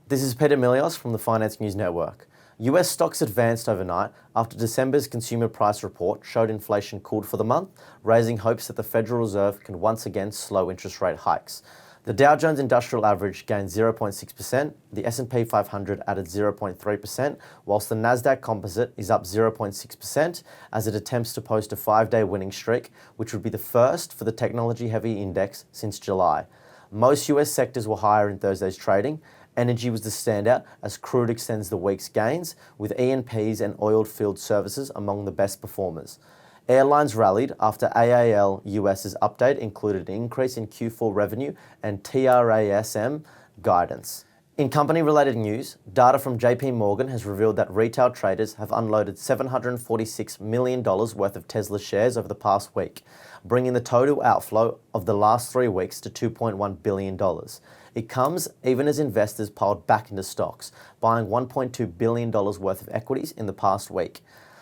This is Peter Milios from the Finance News Network. US stocks advanced overnight after December's consumer price report showed inflation cooled for the month, raising hopes that the Federal Reserve can once again slow interest rate hikes. The Dow Jones Industrial Average gained 0.6%, the S&P 500 added 0.3%, whilst the Nasdaq Composite is up 0.6% as it attempts to post a 5-day winning streak, which would be the first for the technology-heavy index since July. Most US sectors were higher in Thursday's trading. Energy was the standout as crude extends the week's gains, with E&Ps and oilfield services among the best performers. Airlines rallied after AAL US's update included an increase in Q4 revenue and TRASM guidance. In company-related news, data from JP Morgan has revealed that retail traders have unloaded $746 million worth of Tesla shares over the past week, bringing the total outflow of the last 3 weeks to $2.1 billion. It comes even as investors piled back into stocks, buying $1.2 billion worth of equities in the past week.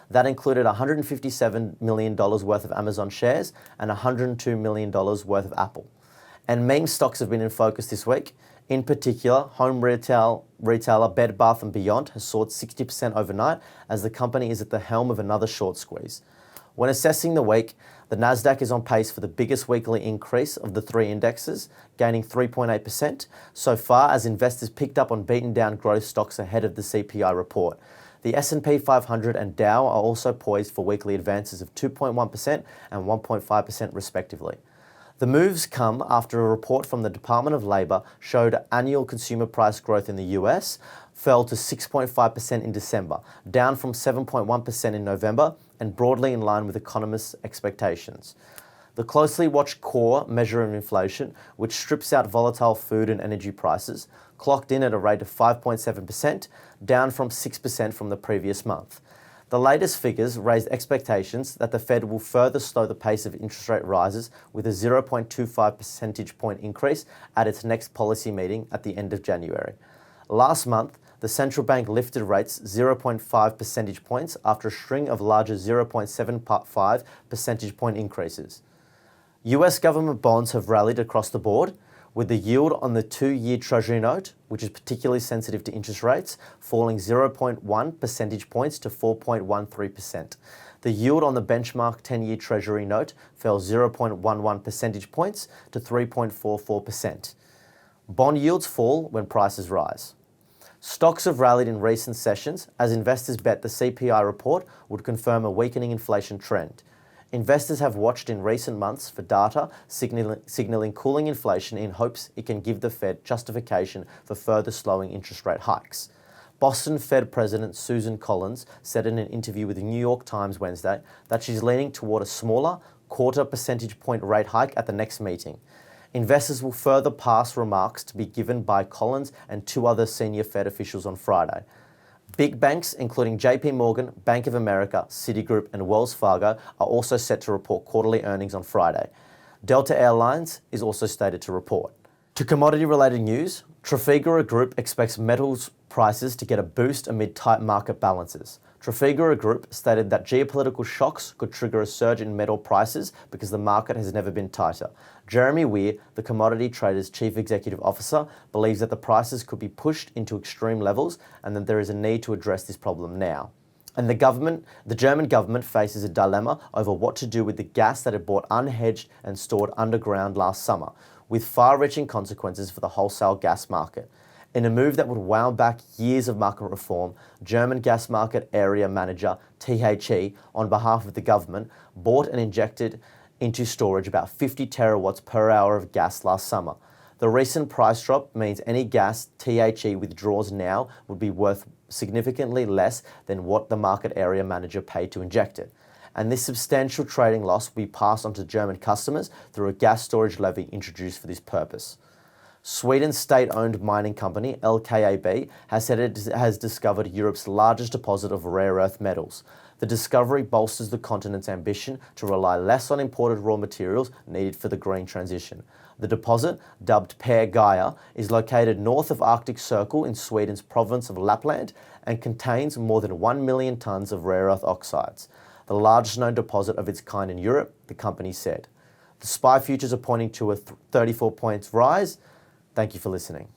That included $157 million worth of Amazon shares and $102 million worth of Apple. And meme stocks have been in focus this week. In particular, home retailer Bed Bath & Beyond has soared 60% overnight as the company is at the helm of another short squeeze. When assessing the week, the Nasdaq is on pace for the biggest weekly increase of the 3 indexes, gaining 3.8% so far as investors picked up on beaten down growth stocks ahead of the CPI report. The S&P 500 and Dow are also poised for weekly advances of 2.1% and 1.5% respectively. The moves come after a report from the Department of Labor showed annual consumer price growth in the US fell to 6.5% in December, down from 7.1% in November and broadly in line with economists' expectations. The closely watched core measure of inflation, which strips out volatile food and energy prices, clocked in at a rate of 5.7%, down from 6% from the previous month. The latest figures raised expectations that the Fed will further slow the pace of interest rate rises with a 0.25 percentage point increase at its next policy meeting at the end of January. Last month, the central bank lifted rates 0.5 percentage points after a string of larger 0.75 percentage point increases. US government bonds have rallied across the board, with the yield on the 2-year Treasury note, which is particularly sensitive to interest rates, falling 0.1 percentage points to 4.13%. The yield on the benchmark 10-year Treasury note fell 0.11 percentage points to 3.44%. Bond yields fall when prices rise. Stocks have rallied in recent sessions as investors bet the CPI report would confirm a weakening inflation trend. Investors have watched in recent months for data signaling cooling inflation in hopes it can give the Fed justification for further slowing interest rate hikes. Boston Fed President Susan Collins said in an interview with the New York Times Wednesday that she's leaning toward a smaller, quarter percentage point rate hike at the next meeting. Investors will further pass remarks to be given by Collins and 2 other senior Fed officials on Friday. Big banks, including JP Morgan, Bank of America, Citigroup, and Wells Fargo, are also set to report quarterly earnings on Friday. Delta Airlines is also stated to report. To commodity-related news, Trafigura Group expects metals prices to get a boost amid tight market balances. Trafigura Group stated that geopolitical shocks could trigger a surge in metal prices because the market has never been tighter. Jeremy Weir, the commodity trader's chief executive officer, believes that the prices could be pushed into extreme levels and that there is a need to address this problem now. And the German government faces a dilemma over what to do with the gas that it bought unhedged and stored underground last summer, with far-reaching consequences for the wholesale gas market. In a move that would wound back years of market reform, German gas market area manager THE, on behalf of the government, bought and injected into storage about 50 terawatts per hour of gas last summer. The recent price drop means any gas THE withdraws now would be worth significantly less than what the market area manager paid to inject it. And this substantial trading loss will be passed on to German customers through a gas storage levy introduced for this purpose. Sweden's state-owned mining company, LKAB, has said it has discovered Europe's largest deposit of rare earth metals. The discovery bolsters the continent's ambition to rely less on imported raw materials needed for the green transition. The deposit, dubbed Per Gaia, is located north of Arctic Circle in Sweden's province of Lapland and contains more than 1 million tonnes of rare earth oxides, the largest known deposit of its kind in Europe, the company said. The SPI futures are pointing to a 34 points rise. Thank you for listening.